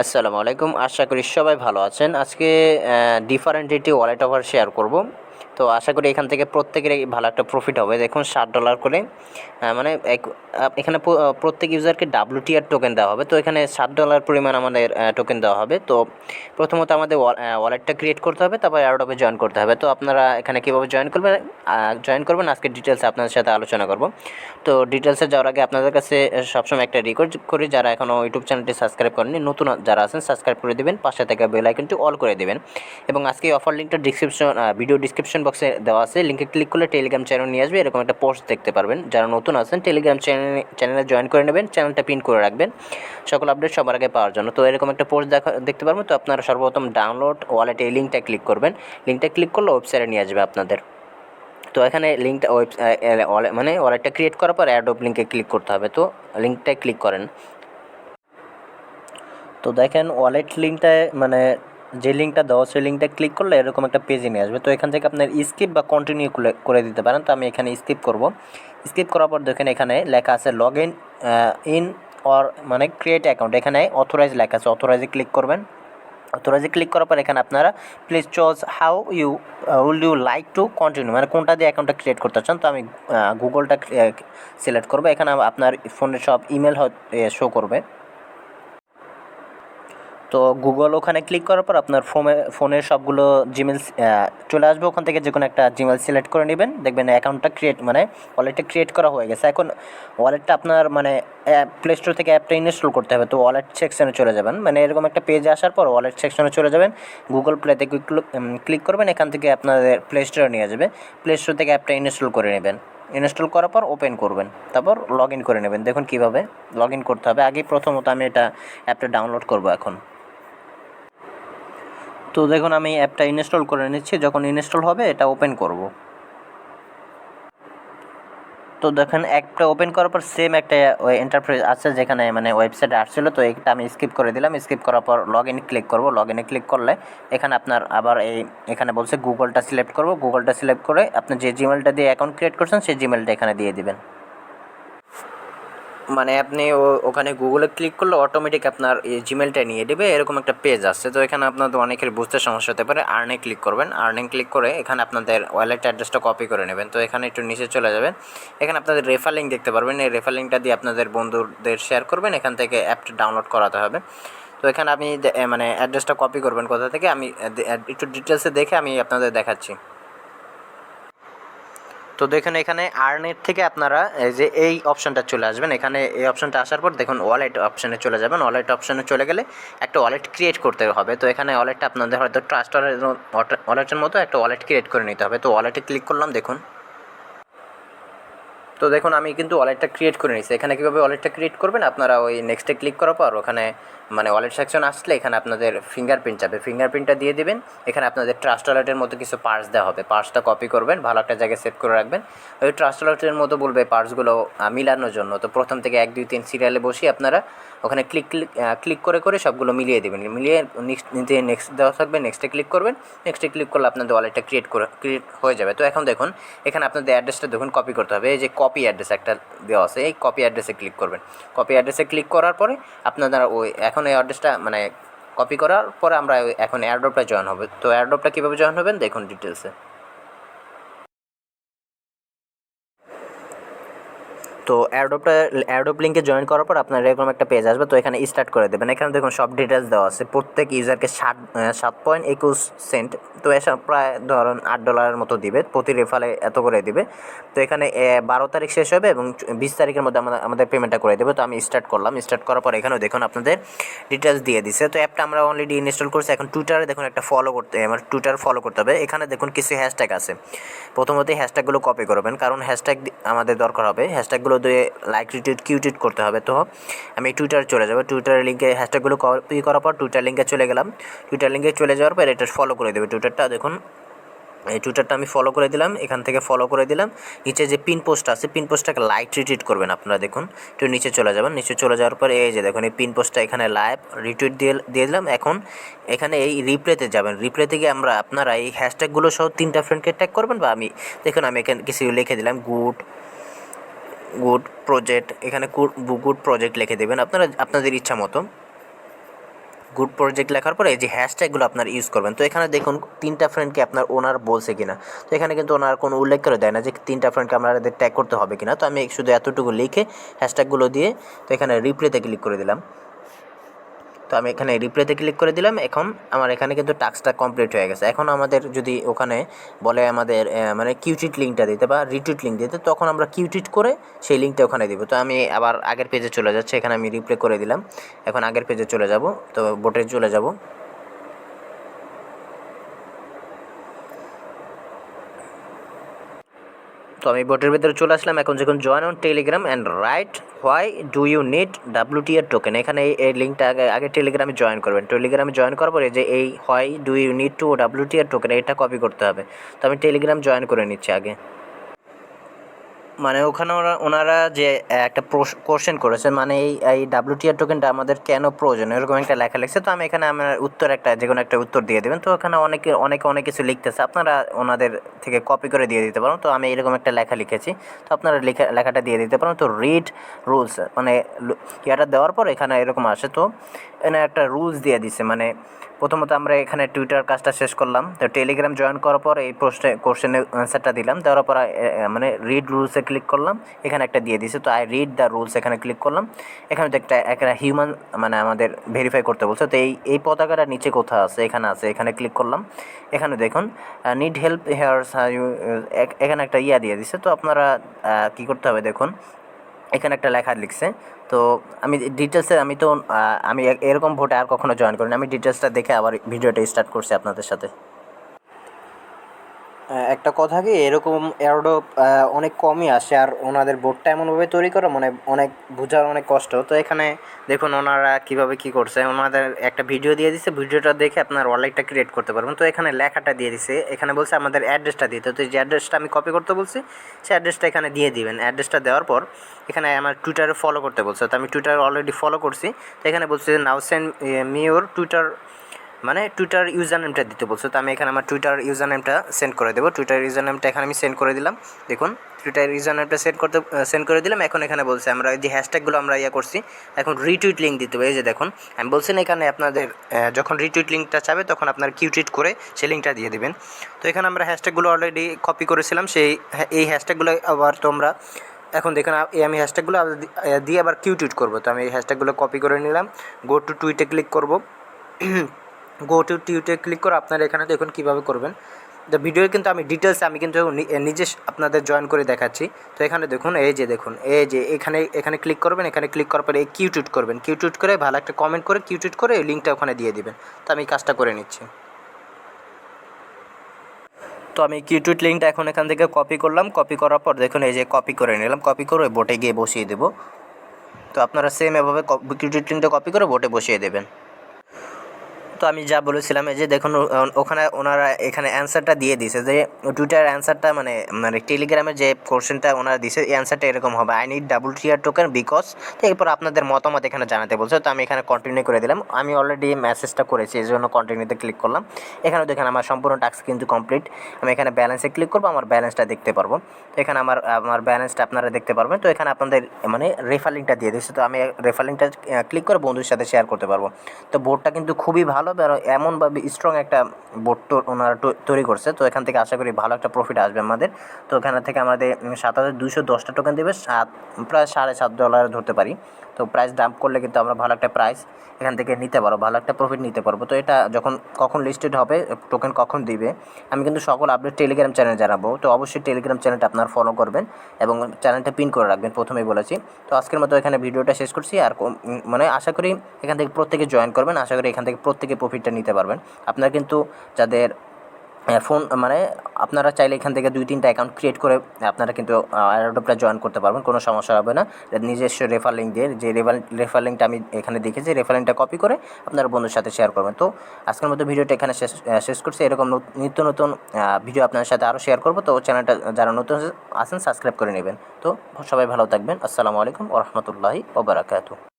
আসসালামু আলাইকুম, আশা করি সবাই ভালো আছেন। আজকে ডিফারেন্ট একটি ওয়ালেট অফার শেয়ার করব। তো আশা করি এখান থেকে প্রত্যেকেরই ভালো একটা প্রফিট হবে। দেখুন $7 করে মানে এখানে প্রত্যেক ইউজারকে WTR টোকেন দেওয়া হবে। তো এখানে $7 পরিমাণ আমাদের টোকেন দেওয়া হবে। তো প্রথমত আমাদের ওয়ালেটটা ক্রিয়েট করতে হবে, তারপর এয়ারড্রপে জয়েন করতে হবে। তো আপনারা এখানে কীভাবে জয়েন করবেন আজকে ডিটেলসে আপনাদের সাথে আলোচনা করব। তো ডিটেলসে যাওয়ার আগে আপনাদের কাছে সবসময় একটা রিকোয়েস্ট করি, যারা এখনও ইউটিউব চ্যানেলটি সাবস্ক্রাইব করেননি, নতুন যারা আছেন সাবস্ক্রাইব করে দেবেন, পাশে থাকা বেল আইকনটি অল করে দেবেন। এবং আজকে অফার লিঙ্কটা ভিডিও ডিসক্রিপশন বক্সে দেওয়া আছে, লিঙ্কে ক্লিক করলে টেলিগ্রাম চ্যানেল নিয়ে আসবে। এরকম একটা পোস্ট দেখতে পারবেন। যারা নতুন আছেন টেলিগ্রাম চ্যানেলে জয়েন করে নেবেন, চ্যানেলটা পিন করে রাখবেন সকল আপডেট সবার আগে পাওয়ার জন্য। তো এরকম একটা পোস্ট দেখতে পারবেন। তো আপনারা সর্বপ্রথম ডাউনলোড ওয়ালেট এই লিঙ্কটা ক্লিক করবেন। লিঙ্কটা ক্লিক করলে ওয়েবসাইটে নিয়ে আসবে আপনাদের। তো এখানে লিঙ্কটা মানে ওয়ালেটটা ক্রিয়েট করার পর অ্যাডোব লিঙ্কে ক্লিক করতে হবে। তো লিঙ্কটায় ক্লিক করেন। তো দেখেন ওয়ালেট লিঙ্কটায় মানে যে লিঙ্কটা দেওয়া সেই লিঙ্কটা ক্লিক করলে এরকম একটা পেজে নিয়ে আসবে। তো এখান থেকে আপনার স্কিপ বা কন্টিনিউ করে দিতে পারেন। তো আমি এখানে স্কিপ করব। স্কিপ করার পর দেখেন এখানে লেখা আছে লগ ইন অর মানে ক্রিয়েট অ্যাকাউন্ট। এখানে অথরাইজ লেখা আছে, অথরাইজে ক্লিক করবেন। অথরাইজে ক্লিক করার পর এখানে আপনারা please choose how will you like to continue, মানে কোনটা দিয়ে অ্যাকাউন্টটা ক্রিয়েট করতে চান। তো আমি গুগলটা সিলেক্ট করবো। এখানে আপনার ফোনের সব ইমেল শো করবে। তো গুগল ওখানে ক্লিক করার পর আপনার ফোনের সবগুলো জিমেল চলে আসবে। ওখান থেকে যে কোনো একটা জিমেল সিলেক্ট করে নেবেন। দেখবেন অ্যাকাউন্টটা মানে ওয়ালেটটা ক্রিয়েট করা হয়ে গেছে। এখন ওয়ালেটটা আপনার মানে প্লে স্টোর থেকে অ্যাপটা ইনস্টল করতে হবে। তো ওয়ালেট সেকশনে চলে যাবেন, মানে এরকম একটা পেজে আসার পর ওয়ালেট সেকশনে চলে যাবেন। গুগল প্লেতে ক্লিক করবেন। এখান থেকে আপনাদের প্লে স্টোরে নিয়ে যাবে। প্লে স্টোর থেকে অ্যাপটা ইনস্টল করে নেবেন। ইনস্টল করার পর ওপেন করবেন, তারপর লগ ইন করে নেবেন। দেখুন কীভাবে লগ ইন করতে হবে। আগে প্রথমত আমি অ্যাপটা ডাউনলোড করব এখন। তো দেখুন আমি অ্যাপটা ইনস্টল করে নিচ্ছি। যখন ইনস্টল হবে এটা ওপেন করব। তো দেখেন অ্যাপটা ওপেন করার পর সেম একটা ইন্টারফেস আছে যেখানে মানে ওয়েবসাইটে আসছিলো। তো এটা আমি স্কিপ করে দিলাম। স্কিপ করার পর লগ ইন ক্লিক করব। লগ ইনে ক্লিক করলে এখানে আপনার আবার এখানে বলছে গুগলটা সিলেক্ট করব। গুগলটা সিলেক্ট করে আপনি যে জিমেলটা দিয়ে অ্যাকাউন্ট ক্রিয়েট করছেন সেই জিমেলটা এখানে দিয়ে দিবেন। মানে আপনি ওখানে গুগলে ক্লিক করলে অটোমেটিক আপনার এই জিমেলটা নিয়ে দেবে। এরকম একটা পেজ আসছে। তো এখানে আপনাদের অনেকের বুঝতে সমস্যা হতে পারে। আর্নে ক্লিক করবেন। আর্নে ক্লিক করে এখানে আপনাদের ওয়ালেট অ্যাড্রেসটা কপি করে নেবেন। তো এখানে একটু নিচে চলে যাবেন। এখানে আপনাদের রেফার লিঙ্ক দেখতে পারবেন। এই রেফার লিঙ্কটা দিয়ে আপনাদের বন্ধুদের শেয়ার করবেন। এখান থেকে অ্যাপটা ডাউনলোড করাতে হবে। তো এখানে আপনি মানে অ্যাড্রেসটা কপি করবেন কোথা থেকে, আমি একটু ডিটেলসে দেখে আমি আপনাদের দেখাচ্ছি। তো দেখুন এখানে আর্নের থেকে আপনারা এই যে এই অপশানটা চলে আসবেন। এখানে এই অপশানটা আসার পর দেখুন ওয়ালেট অপশানে চলে যাবেন। ওয়ালেট অপশানে চলে গেলে একটা ওয়ালেট ক্রিয়েট করতে হবে। তো এখানে ওয়ালেটটা আপনাদের হয়তো ট্রাস্ট ওয়ালেটের মতো একটা ওয়ালেট ক্রিয়েট করে নিতে হবে। তো ওয়ালেটে ক্লিক করলাম। দেখুন তো দেখুন আমি কিন্তু ওয়ালেটটা ক্রিয়েট করে নিয়েছি। এখানে কীভাবে ওয়ালেটটা ক্রিয়েট করবেন, আপনারা ওই নেক্সটে ক্লিক করার পর ওখানে মানে ওয়ালেট সেকশন আসলে এখানে আপনাদের ফিঙ্গারপ্রিন্ট যাবে। ফিঙ্গারপ্রিন্টটা দিয়ে দেবেন। এখানে আপনাদের ট্রাস্ট ওয়ালেটের মতো কিছু পার্স দেওয়া হবে। পার্সটা কপি করবেন, ভালো একটা জায়গায় সেভ করে রাখবেন। ওই ট্রাস্ট ওয়ালেটের মতো বলবে পার্সগুলো মিলানোর জন্য। তো প্রথম থেকে 1 2 3 সিরিয়ালে বসিয়ে আপনারা ওখানে ক্লিক করে সবগুলো মিলিয়ে দেবেন। মিলিয়ে নেক্সট দেওয়া থাকবে, নেক্সটে ক্লিক করবেন। নেক্সটে ক্লিক করলে আপনাদের ওয়ালেটটা ক্রিয়েট হয়ে যাবে। তো এখন দেখুন এখানে আপনাদের অ্যাড্রেসটা দেখুন কপি করতে হবে। এই যে কপি অ্যাড্রেস একটা দেওয়া আছে, এই কপি অ্যাড্রেসে ক্লিক করবেন। কপি অ্যাড্রেসে ক্লিক করার পরে আপনারা ওই এখন এই অ্যাড্রেসটা মানে কপি করার পরে আমরা এখন এয়ারড্রপটা জয়েন হবে। তো এয়ারড্রপটা কীভাবে জয়েন হবেন দেখুন ডিটেলসে। তো এয়ারড্রপ লিঙ্কে জয়েন করার পর আপনার এরকম একটা পেজ আসবে। তো এখানে স্টার্ট করে দেবেন। এখানে দেখুন সব ডিটেলস দেওয়া আছে। প্রত্যেক ইউজারকে 7.21 সেন্ট, তো এসব প্রায় ধরুন $8 মতো দিবে। প্রতি রেফারে এত করে দিবে। তো এখানে 12 তারিখ শেষ হবে এবং 20 তারিখের মধ্যে আমাদের পেমেন্টটা করে দেবে। তো আমি স্টার্ট করলাম। স্টার্ট করার পর এখানেও দেখুন আপনাদের ডিটেলস দিয়ে দিছে। তো অ্যাপটা আমরা অলরেডি ইনস্টল করছি। এখন টুইটারে দেখুন একটা আমার টুইটার ফলো করতে হবে। এখানে দেখুন কিছু হ্যাশট্যাগ আছে। প্রথমতই হ্যাশট্যাগুলো কপি করবেন, কারণ হ্যাশট্যাগ আমাদের দরকার হবে। হ্যাশট্যাগুলো দিয়ে লাইক রিটুইট কিউটিট করতে হবে। তো আমি টুইটারে চলে যাবো। টুইটারের লিঙ্কে হ্যাশট্যাগুলো কপি করার পর টুইটার লিঙ্কে চলে গেলাম। টুইটার লিঙ্কে চলে যাওয়ার পর এটা ফলো করে দেবে টুইটারটা। দেখুন এই টুইটারটা আমি ফলো করে দিলাম। এখান থেকে ফলো করে দিলাম। নিচে যে পিন পোস্ট আছে, পিন পোস্টটাকে লাইক রিটুইট করবেন আপনারা। দেখুন একটু নিচে চলে যাবেন। নিচে চলে যাওয়ার পরে এই যে দেখুন এই পিন পোস্টটা এখানে লাইভ রিটুইট দিয়ে দিলাম। এখন এখানে এই রিপ্লেতে যাবেন। রিপ্লেতে গিয়ে আপনারা এই হ্যাশট্যাগুলো সহ 3টা ফ্রেন্ডকে ট্যাগ করবেন। বা আমি দেখুন আমি এখানে কিছু লিখে দিলাম গুড প্রজেক্ট। এখানে গুড প্রজেক্ট লিখে দেবেন আপনারা আপনাদের ইচ্ছা মতো। গুড প্রজেক্ট লেখার পরে এই যে হ্যাশট্যাগুলো আপনার ইউজ করবেন। তো এখানে দেখুন 3টা ফ্রেন্ডকে আপনার ওনার বলছে কিনা, তো এখানে কিন্তু ওনার কোনো উল্লেখ করে দেয় না যে 3টা ফ্রেন্ডকে আমাদের ট্যাগ করতে হবে কিনা। তো আমি শুধু এতটুকু লিখে হ্যাশট্যাগুলো দিয়ে তো এখানে রিপ্লেতে ক্লিক করে দিলাম। তো আমি এখানে রিপ্লেতে ক্লিক করে দিলাম। এখন আমার এখানে কিন্তু টাস্কটা কমপ্লিট হয়ে গেছে। এখন আমাদের যদি ওখানে বলে আমাদের মানে কিউটিট লিঙ্কটা দিতে বা রিটুইট লিঙ্ক দিতে, তখন আমরা কিউটিট করে সেই লিঙ্কটা ওখানে দিব। তো আমি আবার আগের পেজে চলে যাচ্ছি, এখানে আমি রিপ্লে করে দিলাম। এখন আগের পেজে চলে যাব, তো বোটে চলে যাব। তো আমি বোটের ভিতরে চলে আসলাম। এখন যখন join on Telegram and right why do you need WTR token, এখানে এই লিঙ্কটা আগে টেলিগ্রামে জয়েন করবেন। টেলিগ্রামে জয়েন করার পরে যে এই why do you need to WTR token এটা কপি করতে হবে। তো আমি টেলিগ্রাম জয়েন করে নিচ্ছি আগে। মানে ওখানে ওনারা যে একটা কোশ্চেন করেছে, মানে এই WTR টোকেনটা আমাদের কেন প্রয়োজন, এরকম একটা লেখা লিখছে। তো আমি এখানে আমার উত্তর যে কোনো একটা উত্তর দিয়ে দেবেন। তো ওখানে অনেক কিছু লিখতেছে, আপনারা ওনাদের থেকে কপি করে দিয়ে দিতে পারেন। তো আমি এরকম একটা লেখা লিখেছি, তো আপনারা লেখাটা দিয়ে দিতে পারেন। তো রিড রুলস মানে ইয়াটা দেওয়ার পর এখানে এরকম আসে। তো এখানে একটা রুলস দিয়ে দিছে, মানে প্রথমত আমরা এখানে টুইটার কাজটা শেষ করলাম। তো টেলিগ্রাম জয়েন করার পর এই কোশ্চেনের অ্যান্সারটা দিলাম, দেওয়ার পর মানে রিড রুলসে ক্লিক করলাম, এখানে একটা দিয়ে দিছে। তো আই রিড দ্য রুলস এখানে ক্লিক করলাম। এখানে তো একটা হিউম্যান মানে আমাদের ভেরিফাই করতে বলছে। তো এই পতাকাটা নিচে কোথাও আছে, এখানে আছে, এখানে ক্লিক করলাম। এখানে দেখুন নিড হেল্প হেয়ার্স এখানে একটা দিয়ে দিছে। তো আপনারা কী করতে হবে দেখুন, এখানে একটা লেখা লিখছে। তো আমি ডিটেলসে আমি এরকম ভোটে আর কখনো জয়েন করিনি। আমি ডিটেলসটা দেখে আবার ভিডিওটা স্টার্ট করছি আপনাদের সাথে। একটা কথা কি, এরকম এয়ারড্রপ অনেক কমই আসে, আর ওনাদের বোর্ডটা এমনভাবে তৈরি করে মানে অনেক বোঝার অনেক কষ্ট। তো এখানে দেখুন ওনারা কীভাবে কী করছে, ওনাদের একটা ভিডিও দিয়ে দিচ্ছে, ভিডিওটা দেখে আপনার ওয়ালেটটা ক্রিয়েট করতে পারবেন। তো এখানে লেখাটা দিয়ে দিছে, এখানে বলছে আমাদের অ্যাড্রেসটা দিতে। তো যে অ্যাড্রেসটা আমি কপি করতে বলছি সেই অ্যাড্রেসটা এখানে দিয়ে দিবেন। অ্যাড্রেসটা দেওয়ার পর এখানে আমার টুইটারে ফলো করতে বলছে। তো আমি টুইটারে অলরেডি ফলো করছি। তো এখানে বলছে নাও সেন্ড মি ইউর টুইটার, মানে টুইটার ইউজার নেমটা দিতে বলছে। তো আমি এখানে আমার টুইটার ইউজার নেমটা সেন্ড করে দেবো। টুইটার ইউজার নেমটা এখানে আমি সেন্ড করে দিলাম। দেখুন টুইটার ইউজার নেমটা সেন্ড করে দিলাম। এখন এখানে বলছে আমরা যে হ্যাশট্যাগুলো আমরা করছি, এখন রিটুইট লিঙ্ক দিতে হবে। এই যে দেখুন আমি বলছি না, এখানে আপনাদের যখন রিটুইট লিঙ্কটা চাবে তখন আপনার কিউটিট করে সেই লিঙ্কটা দিয়ে দেবেন। তো এখানে আমরা হ্যাশট্যাগুলো অলরেডি কপি করেছিলাম, এই হ্যাশট্যাগুলো আবার তোমরা এখন দেখুন আমি হ্যাশট্যাগুলো দিয়ে আবার কিউটিট করবো। তো আমি এই হ্যাশট্যাগুলো কপি করে নিলাম। গো টু টুইটে ক্লিক করবো। গো টু টুইটে ক্লিক করে আপনারা এখানে দেখুন কীভাবে করবেন। তো ভিডিও কিন্তু আমি ডিটেলস আমি কিন্তু নিজে আপনাদের জয়েন করে দেখাচ্ছি। তো এখানে দেখুন এই যে এখানে ক্লিক করবেন। এখানে ক্লিক করার পরে কিউটিট করবেন। কিউটিট করে ভালো একটা কমেন্ট করে কিউটিট করে এই লিঙ্কটা ওখানে দিয়ে দিবেন। তো আমি কাজটা করে নিচ্ছি। তো আমি কিউটিট লিঙ্কটা এখন এখান থেকে কপি করলাম। কপি করার পর দেখুন এই যে কপি করে নিলাম। কপি করে বোটে গিয়ে বসিয়ে দেবো। তো আপনারা সেম এভাবে কিউটিট লিঙ্কটা কপি করে বোটে বসিয়ে দেবেন। তো আমি যা বলেছিলাম এই যে দেখুন ওখানে ওনারা এখানে অ্যান্সারটা দিয়ে দিছে, যে টুইটার অ্যান্সারটা মানে টেলিগ্রামের যে কোশ্চেনটা ওনারা দিছে এই অ্যান্সারটা এরকম হবে, I need WTR token because. তো এরপর আপনাদের মতামত এখানে জানাতে বলছে। তো আমি এখানে কন্টিনিউ করে দিলাম। আমি অলরেডি মেসেজটা করেছি, এই জন্য কন্টিনিউতে ক্লিক করলাম। এখানে দেখেন আমার সম্পূর্ণ টাস্ক কিন্তু কমপ্লিট। আমি এখানে ব্যালেন্সে ক্লিক করবো, আমার ব্যালেন্সটা দেখতে পারবো। তো এখানে আমার ব্যালেন্সটা আপনারা দেখতে পারবেন। তো এখানে আপনাদের মানে রেফার লিঙ্কটা দিয়ে দিচ্ছে। তো আমি রেফার লিঙ্কটা ক্লিক করে বন্ধুর সাথে শেয়ার করতে পারবো। তো বোর্ডটা কিন্তু খুবই ভালো, এমনভাবে স্ট্রং একটা বোর্ড ওনারা তৈরি করছে। তো এখান থেকে আশা করি ভালো একটা প্রফিট আসবে আমাদের। তো এখান থেকে আমাদের 7210টা টোকেন দেবে, প্রায় $7.5 ধরতে পারি। তো প্রাইস ডাম্প করলে কিন্তু আমরা ভালো একটা প্রাইস এখান থেকে নিতে পারবো, ভালো একটা প্রফিট নিতে পারবো। তো এটা কখন লিস্টেড হবে, টোকেন কখন দিবে, আমি কিন্তু সকল আপডেট টেলিগ্রাম চ্যানেলে জানাবো। তো অবশ্যই টেলিগ্রাম চ্যানেলটা আপনার ফলো করবেন এবং চ্যানেলটা পিন করে রাখবেন, প্রথমেই বলেছি। তো আজকের মতো এখানে ভিডিওটা শেষ করছি। আর মানে আশা করি এখান থেকে প্রত্যেকে জয়েন করবেন। আশা করি এখান থেকে প্রত্যেকে প্রফিটটা নিতে পারবেন। আপনারা কিন্তু যাদের ফোন মানে আপনারা চাইলে এখান থেকে 2-3টা অ্যাকাউন্ট ক্রিয়েট করে আপনারা কিন্তু এয়ারড্রপটা জয়েন করতে পারবেন, কোনো সমস্যা হবে না। নিজস্ব রেফার লিঙ্ক দিয়ে, যে রেফার লিঙ্কটা আমি এখানে দেখেছি, রেফার লিঙ্কটা কপি করে আপনার বন্ধুর সাথে শেয়ার করবেন। তো আজকের মতো ভিডিওটা এখানে শেষ করছি। এরকম নিত্য নতুন ভিডিও আপনার সাথে আরও শেয়ার করবো। তো চ্যানেলটা যারা নতুন আছেন সাবস্ক্রাইব করে নেবেন। তো সবাই ভালো থাকবেন। আসসালামু আলাইকুম ওয়া রাহমাতুল্লাহি ওয়া বারাকাতুহু।